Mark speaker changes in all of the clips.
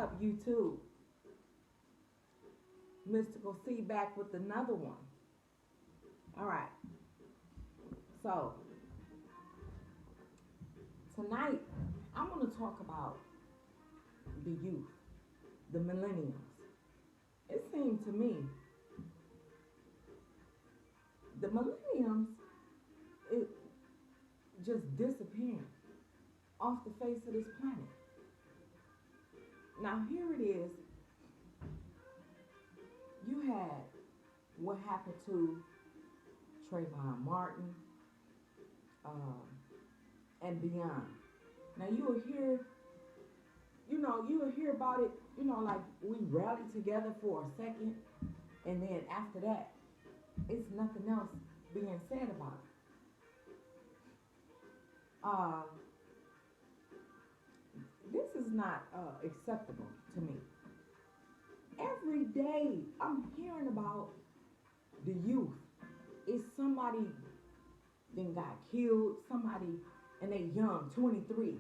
Speaker 1: up, YouTube? Mystical C back with another one. All right. So, tonight, I want to talk about the youth, the millenniums. It seemed to me the millenniums it just disappearing off the face of this planet. Now here it is. You had what happened to Trayvon Martin and beyond. Now you will hear, you will hear about it. Like we rallied together for a second, and then after that, it's nothing else being said about it. This is not acceptable to me. Every day I'm hearing about the youth. It's somebody then got killed, somebody and they young, 23,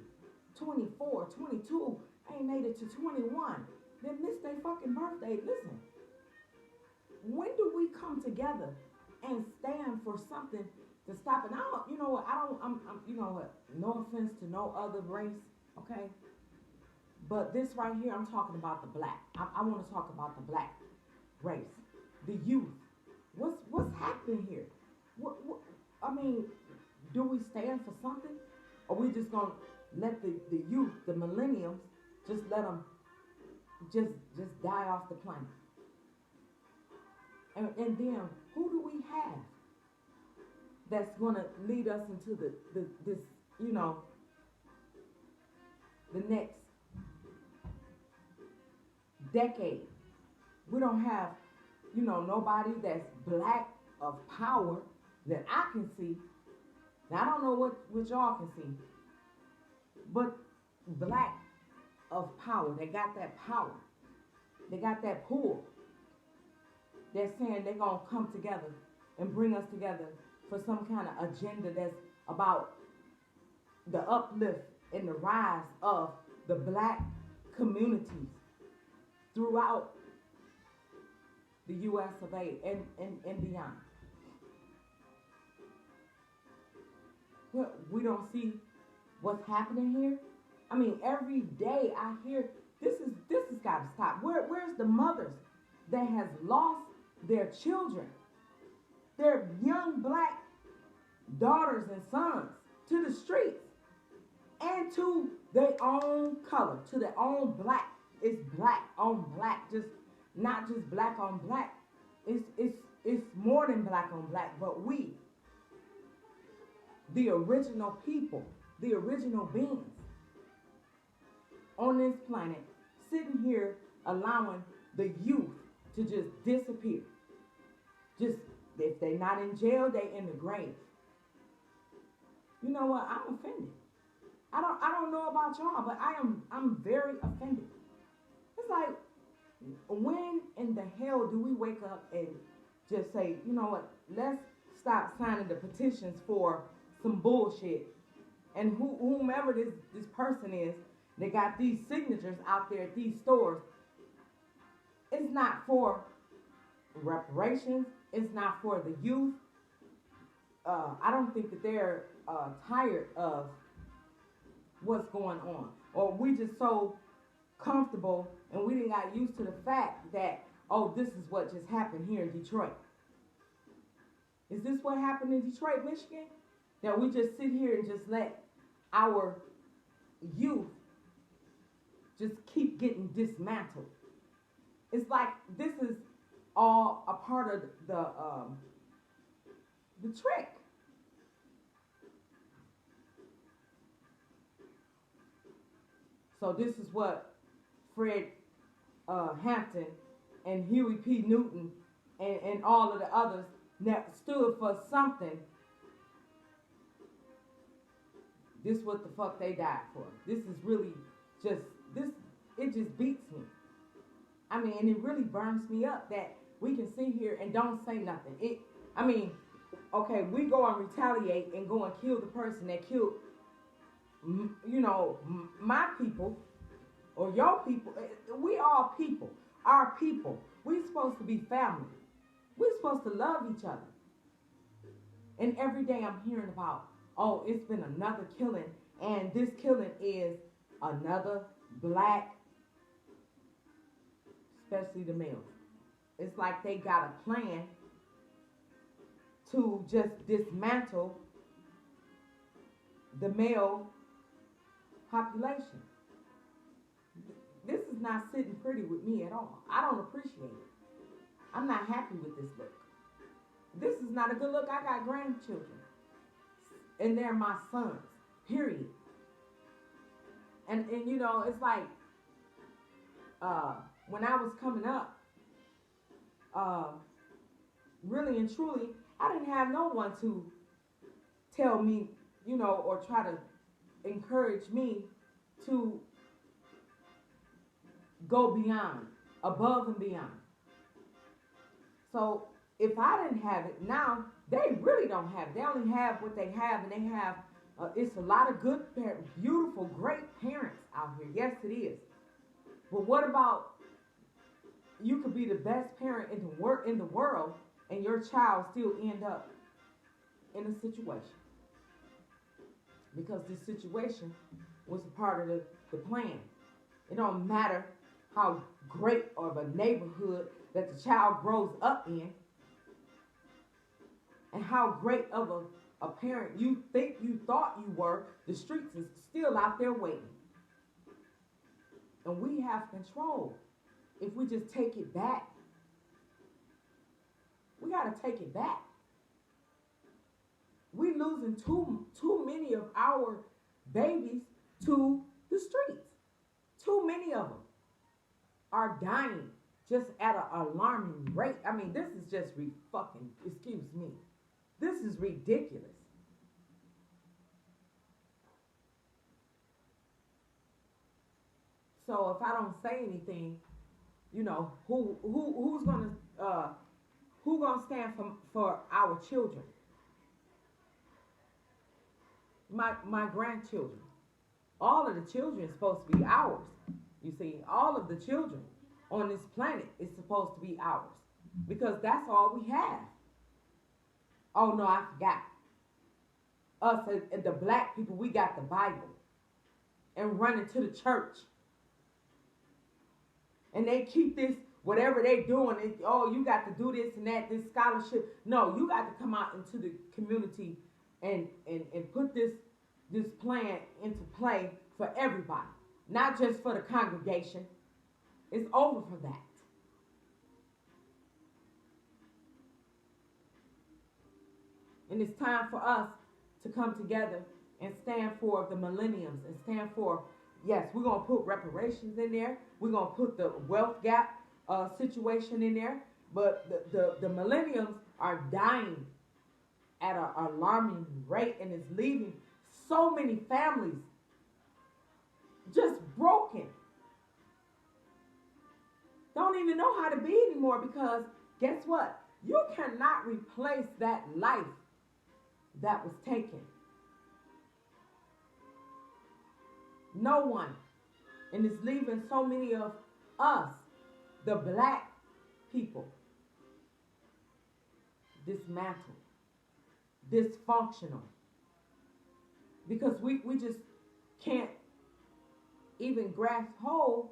Speaker 1: 24, 22, ain't made it to 21, then missed their fucking birthday. Listen, when do we come together and stand for something to stop it? And I don't, you know what, you know what, no offense to no other race, okay? But this right here, I'm talking about the black. I want to talk about the black race, the youth. What's happening here? I mean, do we stand for something? Or we just gonna let the youth, the millenniums, just let them just die off the planet? And then who do we have that's gonna lead us into this the next decade? We don't have nobody that's black of power that I can see. Now I don't know what y'all can see, but black of power. They got that power. They got that pull. They're saying they're gonna come together and bring us together for some kind of agenda that's about the uplift and the rise of the black communities throughout the U.S. of A. and beyond. Well, we don't see what's happening here. I mean, every day I hear this has got to stop. Where's the mothers that has lost their children, their young black daughters and sons to the streets and to their own color, to their own black? It's black on black, just not just black on black. It's more than black on black, but we, the original people, the original beings on this planet, sitting here allowing the youth to just disappear. Just if they're not in jail, they in the grave. You know what? I'm offended. I don't know about y'all, but I'm very offended. It's like, when in the hell do we wake up and just say, you know what, let's stop signing the petitions for some bullshit, and whomever this person is, they got these signatures out there at these stores. It's not for reparations. It's not for the youth. I don't think that they're tired of what's going on, or we just so comfortable and we didn't got used to the fact that, oh, this is what just happened here in Detroit. Is this what happened in Detroit, Michigan? That we just sit here and just let our youth just keep getting dismantled. It's like this is all a part of the trick. So this is what Fred Hampton and Huey P. Newton and all of the others that stood for something. This what the fuck they died for. This is really just, it just beats me. I mean, and it really burns me up that we can sit here and don't say nothing. Okay, we go and retaliate and go and kill the person that killed, my people, or your people. We all people. Our people. We supposed to be family. We supposed to love each other. And every day I'm hearing about, oh, it's been another killing, and this killing is another black, especially the males. It's like they got a plan to just dismantle the male population. This is not sitting pretty with me at all. I don't appreciate it. I'm not happy with this look. This is not a good look. I got grandchildren, and they're my sons, period. And you know, it's like when I was coming up, really and truly, I didn't have no one to tell me, you know, or try to encourage me to go beyond, above and beyond. So if I didn't have it, now they really don't have it. They only have what they have, and they have, it's a lot of good, beautiful, great parents out here. Yes, it is. But what about, you could be the best parent in the world, and your child still end up in a situation, because this situation was a part of the plan. It don't matter how great of a neighborhood that the child grows up in, and how great of a parent you thought you were. The streets is still out there waiting. And we have control if we just take it back. We got to take it back. We losing too many of our babies to the streets. Too many of them are dying just at an alarming rate. I mean, this is just excuse me. This is ridiculous. So if I don't say anything, you know, who's gonna stand for our children? My grandchildren. All of the children is supposed to be ours. You see, all of the children on this planet is supposed to be ours, because that's all we have. Oh no, I forgot. Us and the black people, we got the Bible and running to the church. And they keep this, whatever they doing, oh, you got to do this and that, this scholarship. No, you got to come out into the community and put this plan into play for everybody, not just for the congregation. It's over for that. And it's time for us to come together and stand for the millenniums and stand for, yes, we're going to put reparations in there. We're going to put the wealth gap situation in there. But the millenniums are dying at an alarming rate, and it's leaving so many families just broken. Don't even know how to be anymore, because guess what? You cannot replace that life that was taken. No one. And it's leaving so many of us, the black people, dismantled, dysfunctional. Because we just can't even grasp hold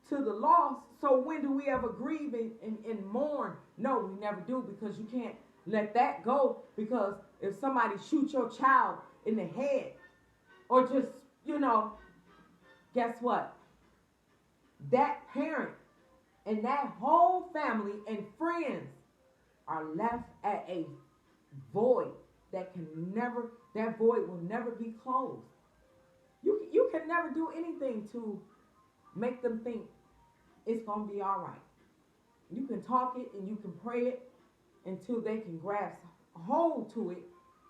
Speaker 1: to the loss. So when do we ever grieve and mourn? No, we never do, because you can't let that go. Because if somebody shoots your child in the head, or just, guess what? That parent and that whole family and friends are left at a void that void will never be closed. You can never do anything to make them think it's going to be all right. You can talk it and you can pray it until they can grasp hold to it,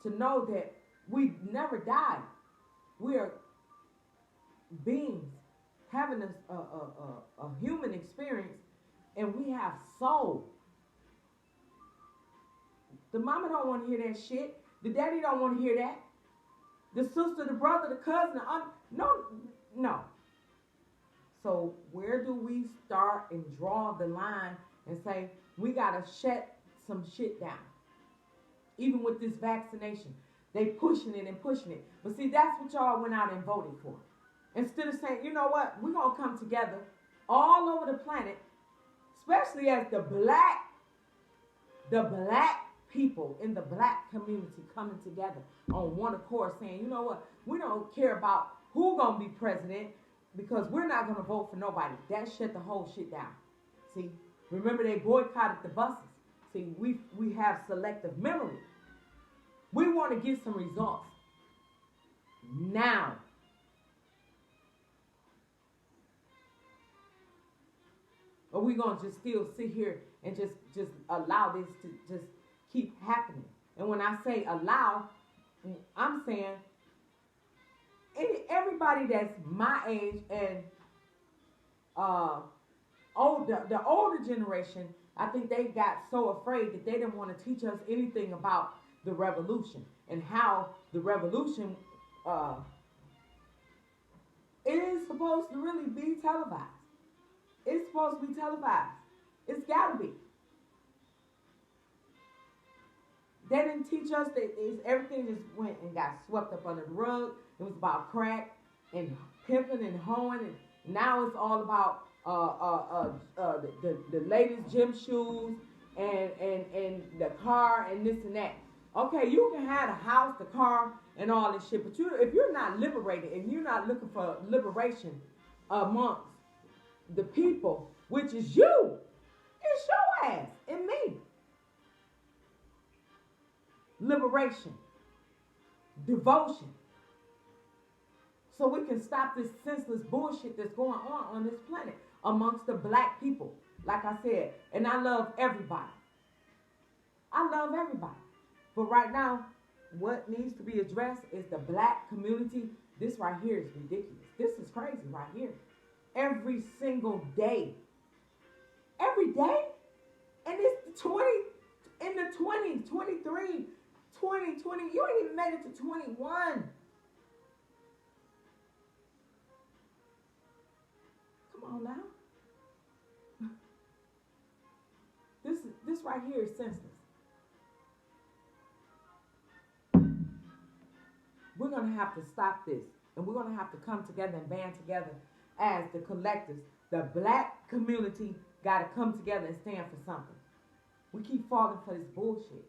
Speaker 1: to know that we never die. We are beings having a human experience, and we have soul. The mama don't want to hear that shit. The daddy don't want to hear that. The sister, the brother, the cousin, the aunt, no. So where do we start and draw the line and say we gotta shut some shit down? Even with this vaccination, they pushing it and pushing it. But see, that's what y'all went out and voted for. Instead of saying, you know what, we're gonna come together all over the planet, especially as the black people in the black community coming together on one accord, saying, you know what, we don't care about who gonna be president because we're not gonna vote for nobody. That shut the whole shit down. See, remember they boycotted the buses. See, we have selective memory. We want to get some results now. Or we gonna just still sit here and just allow this to just keep happening? And when I say allow, I'm saying everybody that's my age and the older generation, I think they got so afraid that they didn't want to teach us anything about the revolution and how the revolution it is supposed to really be televised. It's supposed to be televised. It's got to be. They didn't teach us that everything just went and got swept up under the rug. It was about crack and pimping and hoeing, and now it's all about the latest gym shoes and the car and this and that. Okay, you can have the house, the car, and all this shit, but if you're not liberated and you're not looking for liberation amongst the people, which is you, it's your ass and me. Liberation, devotion, so we can stop this senseless bullshit that's going on this planet amongst the black people. Like I said, and I love everybody. I love everybody. But right now, what needs to be addressed is the black community. This right here is ridiculous. This is crazy right here. Every single day. Every day? And it's 20, in the 20s, 23, 20, 20. You ain't even made it to 21. Come on now. This right here is senseless. We're going to have to stop this. And we're going to have to come together and band together as the collectives. The black community got to come together and stand for something. We keep falling for this bullshit.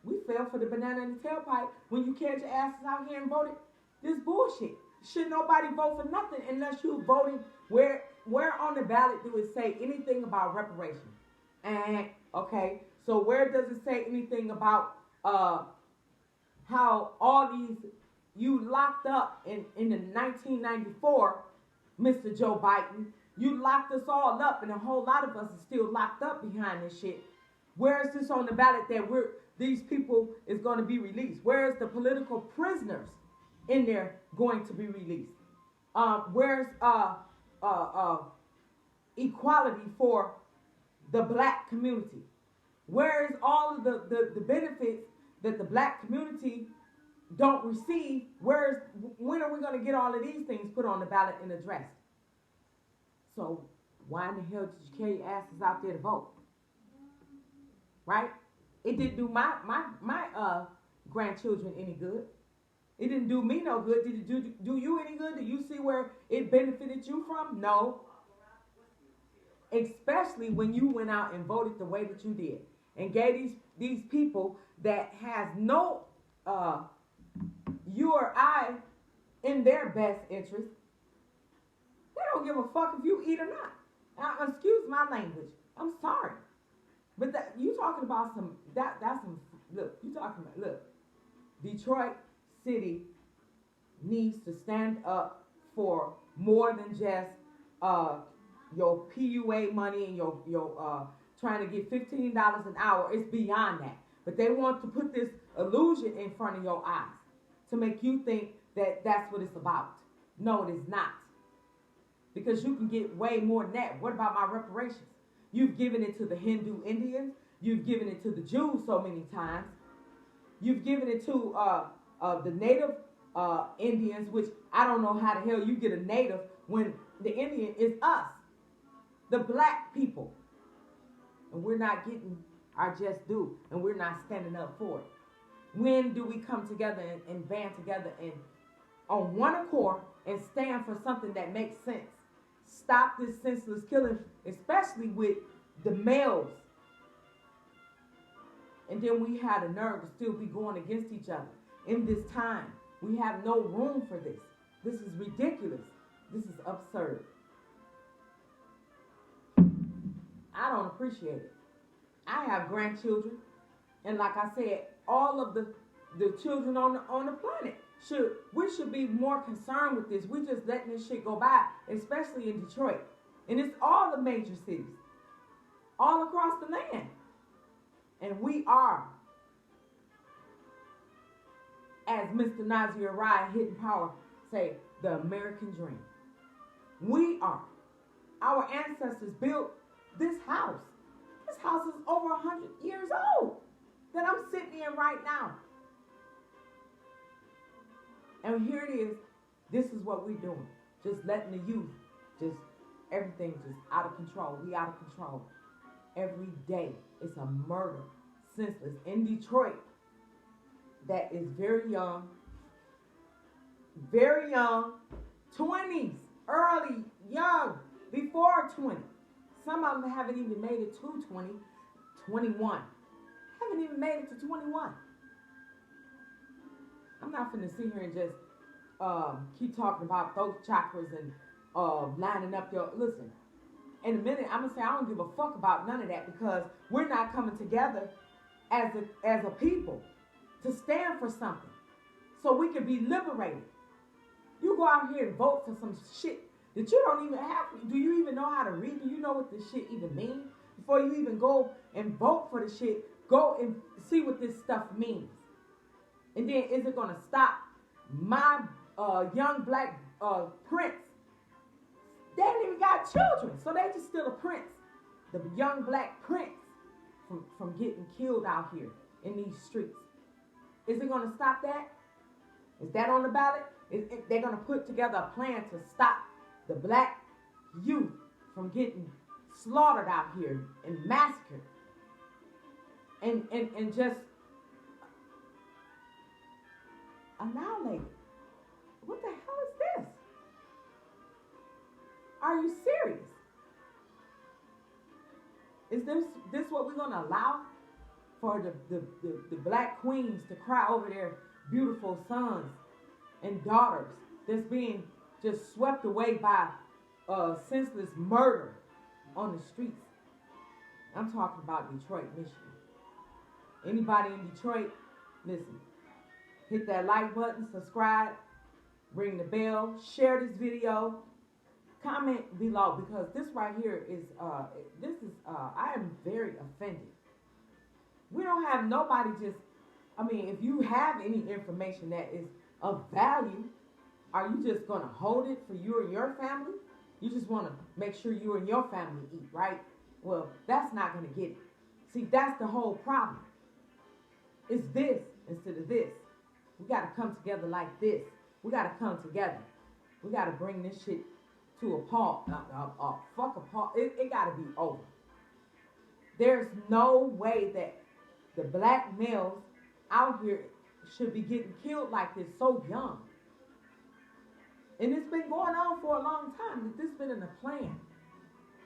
Speaker 1: We fell for the banana in the tailpipe when you carried your asses out here and voted this bullshit. Should nobody vote for nothing unless you're voting. Where on the ballot do it say anything about reparations? And okay, so where does it say anything about how all these you locked up in the 1994, Mr. Joe Biden, you locked us all up, and a whole lot of us are still locked up behind this shit. Where is this on the ballot that these people is going to be released? Where is the political prisoners in there going to be released? Where's equality for the black community? Where is all of the benefits that the black community don't receive? When are we going to get all of these things put on the ballot and addressed? So why in the hell did you carry your asses out there to vote? Right? It didn't do my grandchildren any good. It didn't do me no good. Did it do you any good? Do you see where it benefited you from? No. Especially when you went out and voted the way that you did and gave these people that has no you or I in their best interest. They don't give a fuck if you eat or not. Now, excuse my language. I'm sorry. But you talking about that's some, look, you talking about, look, Detroit City needs to stand up for more than just your PUA money and your trying to get $15 an hour. It's beyond that. But they want to put this illusion in front of your eyes to make you think that that's what it's about. No, it is not. Because you can get way more than that. What about my reparations? You've given it to the Hindu Indians. You've given it to the Jews so many times. You've given it to the native Indians, which I don't know how the hell you get a native when the Indian is us, the black people. And we're not getting our just due, and we're not standing up for it. When do we come together and band together and on one accord and stand for something that makes sense? Stop this senseless killing, especially with the males. And then we had the nerve to still be going against each other in this time. We have no room for this. This is ridiculous. This is absurd. I don't appreciate it. I have grandchildren, and like I said, all of the children on the planet we should be more concerned with this. We just letting this shit go by, especially in Detroit, and it's all the major cities, all across the land, and we are, as Mr. Nazir Rye, Hidden Power, say, the American dream. We are. Our ancestors built this house. This house is over 100 years old that I'm sitting in right now. And here it is. This is what we're doing. Just letting the youth, everything just out of control. We out of control. Every day it's a murder, senseless. In Detroit, that is very young, 20s, early, young, before 20. Some of them haven't even made it to 20, 21. Haven't even made it to 21. I'm not finna sit here and just keep talking about throat chakras and lining up your... Listen, in a minute, I'm gonna say I don't give a fuck about none of that, because we're not coming together as a people to stand for something so we can be liberated. You go out here and vote for some shit that you don't even have. Do you even know how to read? Do you know what this shit even means? Before you even go and vote for the shit, go and see what this stuff means. And then, is it going to stop my young black prince? They ain't even got children, so they just still a prince. The young black prince from getting killed out here in these streets. Is it going to stop that? Is that on the ballot? They're going to put together a plan to stop the black youth from getting slaughtered out here and massacred. And just annihilated. What the hell is this? Are you serious? Is this what we're going to allow for the black queens to cry over their beautiful sons and daughters that's being just swept away by senseless murder on the streets? I'm talking about Detroit, Michigan. Anybody in Detroit, listen, hit that like button, subscribe, ring the bell, share this video, comment below, because this right here is, I am very offended. We don't have nobody if you have any information that is of value, are you just going to hold it for you and your family? You just want to make sure you and your family eat, right? Well, that's not going to get it. See, that's the whole problem. It's this instead of this. We got to come together like this. We got to come together. We got to bring this shit to a pause. Fuck a pause. It got to be over. There's no way that the black males out here should be getting killed like this so young. And it's been going on for a long time. This been in the plan.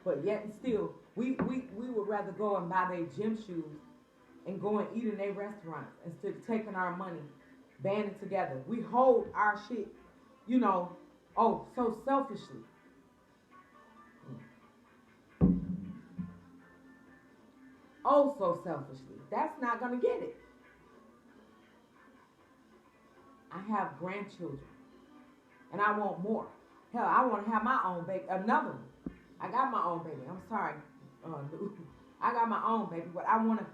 Speaker 1: But yet and still, we would rather go and buy their gym shoes and go and eat in their restaurants instead of taking our money, banding together. We hold our shit, so selfishly. Oh, so selfishly. That's not going to get it. I have grandchildren, and I want more. Hell, I want to have my own baby, another one. I got my own baby. I'm sorry, I got my own baby, but I want to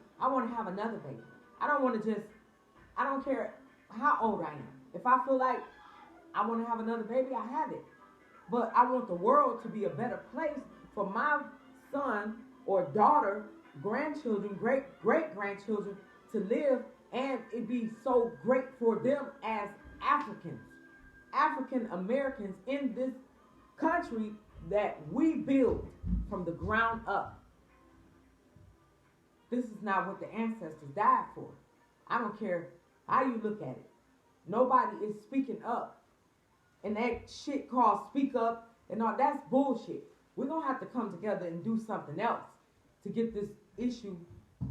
Speaker 1: have another baby. I don't care how old I am. If I feel like I want to have another baby, I have it. But I want the world to be a better place for my son or daughter, grandchildren, great-grandchildren to live, and it be so great for them as African Americans in this country that we built from the ground up. This is not what the ancestors died for. I don't care how you look at it. Nobody is speaking up. And that shit called speak up and all, that's bullshit. We're going to have to come together and do something else to get this issue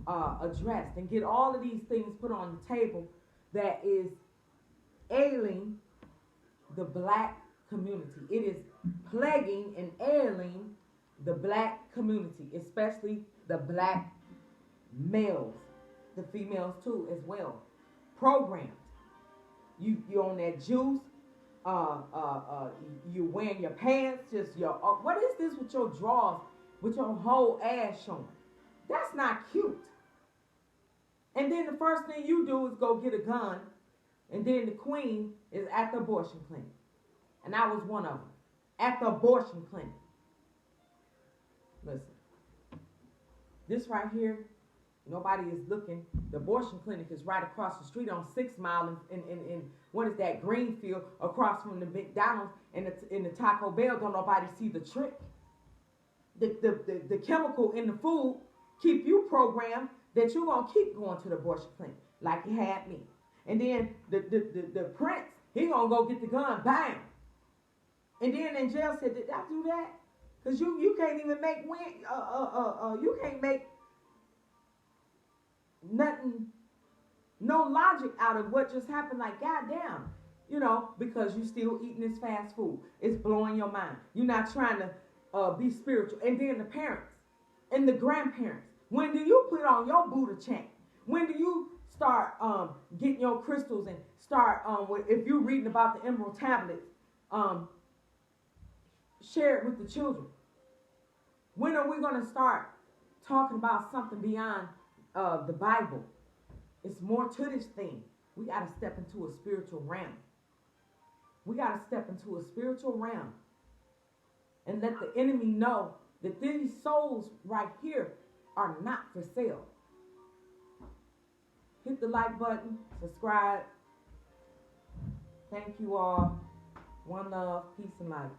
Speaker 1: addressed and get all of these things put on the table that is ailing the black community. It is plaguing and ailing the black community, especially the black males, the females too as well. Programmed. You on that juice. You wearing your pants, just your. What is this with your drawers, with your whole ass showing? That's not cute. And then the first thing you do is go get a gun, and then the queen is at the abortion clinic, and I was one of them at the abortion clinic. Listen, this right here, nobody is looking. The abortion clinic is right across the street on 6 Mile in what is that, Greenfield, across from the McDonald's and the Taco Bell. Don't nobody see the trick. The chemical in the food keep you programmed that you're going to keep going to the abortion clinic like you had me. And then the prince, he going to go get the gun, bam. And then in jail said, did I do that? Because you can't even make you can't make nothing, no logic out of what just happened. Like, goddamn, because you still eating this fast food. It's blowing your mind. You're not trying to be spiritual. And then the parents and the grandparents. When do you put on your Buddha chant? When do you start getting your crystals and start, if you're reading about the Emerald Tablets, share it with the children? When are we going to start talking about something beyond the Bible? It's more to this thing. We got to step into a spiritual realm. We got to step into a spiritual realm and let the enemy know that these souls right here are not for sale. Hit the like button, subscribe. Thank you all. One love, peace and light.